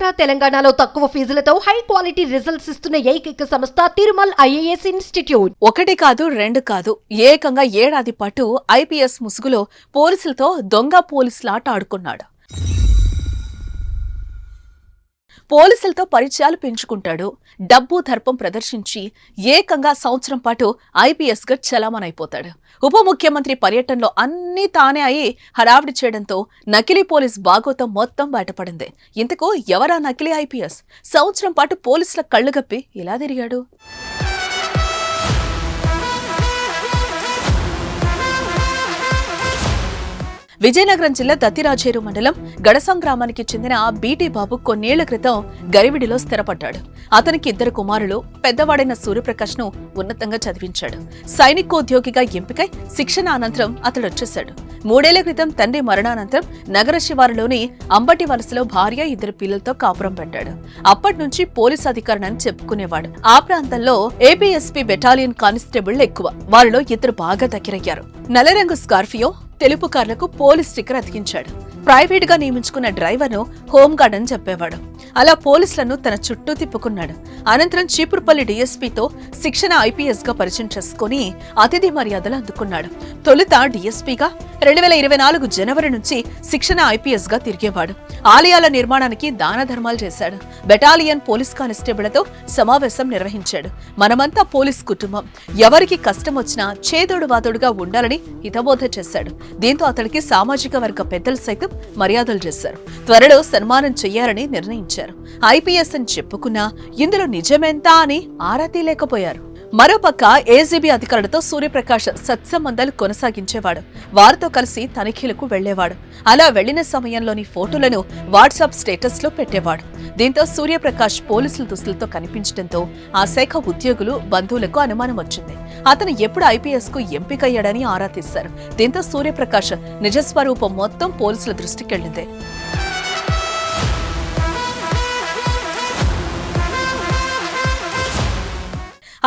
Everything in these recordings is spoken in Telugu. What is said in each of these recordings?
ఆంధ్ర తెలంగాణలో తక్కువ ఫీజులతో హై క్వాలిటీ రిజల్ట్స్ ఇస్తున్న ఏకైక సంస్థ తిరుమల్ ఐఏఎస్ ఇన్స్టిట్యూట్. ఒకటి కాదు రెండు కాదు ఏకంగా ఏడాది పాటు ఐపీఎస్ ముసుగులో పోలీసులతో దొంగ పోలీసులాట ఆడుకున్నాడు. పోలీసులతో పరిచయాలు పెంచుకుంటాడు. డబ్బు దర్పం ప్రదర్శించి ఏకంగా సంవత్సరం పాటు ఐపీఎస్ గా చలామణైపోతాడు. ఉప ముఖ్యమంత్రి పర్యటనలో అన్నీ తానే అయి హడావిడి చేయడంతో నకిలీ పోలీస్ బాగోతం మొత్తం బయటపడింది. ఇంతకు ఎవరా నకిలీ ఐపీఎస్? సంవత్సరం పాటు పోలీసుల కళ్లుగప్పి ఇలా తిరిగాడు. విజయనగరం జిల్లా దత్తిరాజేరు మండలం గడసం గ్రామానికి చెందిన బీటీ బాబు కొన్నేళ్ల క్రితం గరివిడిలో స్థిరపడ్డాడు. అతనికి 2 కుమారులు. పెద్దవాడైన సూర్యప్రకాష్ ను ఉన్నతంగా చదివించాడు. సైనికోద్యోగిగా ఎంపికై శిక్షణ అనంతరం అతడు వచ్చేశాడు. 3 ఏళ్ల క్రితం తండ్రి మరణానంతరం నగర శివారులోని అంబటి వలసలో భార్య 2 పిల్లలతో కాపురం పెట్టాడు. అప్పటి నుంచి పోలీసు అధికారిని చెప్పుకునేవాడు. ఆ ప్రాంతంలో ఏపీఎస్పీ బెటాలియన్ కానిస్టేబుల్ ఎక్కువ. వారిలో 2 బాగా దగ్గరయ్యారు. నల్లరంగు స్కార్పియో, తెలుపు కార్లకు పోలీస్ స్టిక్కర్ అతికించాడు. ప్రైవేట్ గా నియమించుకున్న డ్రైవర్ ను హోంగార్డ్ అని చెప్పేవాడు. అలా పోలీసులను తన చుట్టూ తిప్పుకున్నాడు. అనంతరం చీపురుపల్లి డీఎస్పీతో శిక్షణ ఐపీఎస్ గా పరిచయం చేసుకుని అతిథి మర్యాదలు అందుకున్నాడు. తొలుత డీఎస్పీగా 2024 జనవరి నుంచి శిక్షణ ఐపీఎస్ గా తిరిగేవాడు. ఆలయాల నిర్మాణానికి దాన ధర్మాలు చేశాడు. బెటాలియన్ పోలీస్ కానిస్టేబుళ్లతో సమావేశం నిర్వహించాడు. మనమంతా పోలీస్ కుటుంబం, ఎవరికి కష్టం వచ్చినా చేదోడు వాదోడుగా ఉండాలని హితబోధ చేశాడు. దీంతో అతడికి సామాజిక వర్గ పెద్దలు సైతం మర్యాదలు చేశారు. త్వరలో సన్మానం చెయ్యాలని నిర్ణయించారు. ఐపీఎస్ అని చెప్పుకున్నా ఇందులో నిజమెంత అని ఆరా తీయలేకపోయారు. మరోపక్క ఏజీబీ అధికారులతో సూర్యప్రకాష్ సత్సంబంధాలు కొనసాగించేవాడు. వారితో కలిసి తనిఖీలకు వెళ్లేవాడు. అలా వెళ్లిన సమయంలోని ఫోటోలను వాట్సాప్ స్టేటస్ లో పెట్టేవాడు. దీంతో సూర్యప్రకాష్ పోలీసుల దుస్తులతో కనిపించడంతో ఆ శాఖ ఉద్యోగులు, బంధువులకు అనుమానం వచ్చింది. అతను ఎప్పుడు ఐపీఎస్ కు ఎంపికయ్యాడని ఆరా తీశారు. దీంతో సూర్యప్రకాష్ నిజస్వరూపం మొత్తం పోలీసుల దృష్టికెళ్లింది.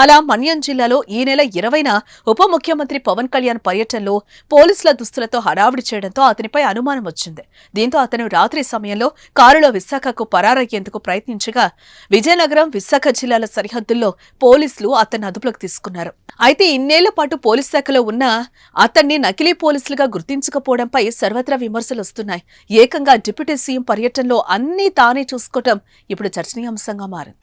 అలా మన్యం జిల్లాలో ఈ నెల 20న ఉప ముఖ్యమంత్రి పవన్ కళ్యాణ్ పర్యటనలో పోలీసుల దుస్తులతో హడావిడి చేయడంతో అతనిపై అనుమానం వచ్చింది. దీంతో అతను రాత్రి సమయంలో కారులో విశాఖకు పరారయ్యేందుకు ప్రయత్నించగా విజయనగరం, విశాఖ జిల్లాల సరిహద్దుల్లో పోలీసులు అతన్ని అదుపులోకి తీసుకున్నారు. అయితే ఇన్నేళ్ల పాటు పోలీస్ శాఖలో ఉన్న అతన్ని నకిలీ పోలీసులుగా గుర్తించకపోవడంపై సర్వత్రా విమర్శలు వస్తున్నాయి. ఏకంగా డిప్యూటీ సీఎం పర్యటనలో అన్నీ తానే చూసుకోవటం ఇప్పుడు చర్చనీయాంశంగా మారింది.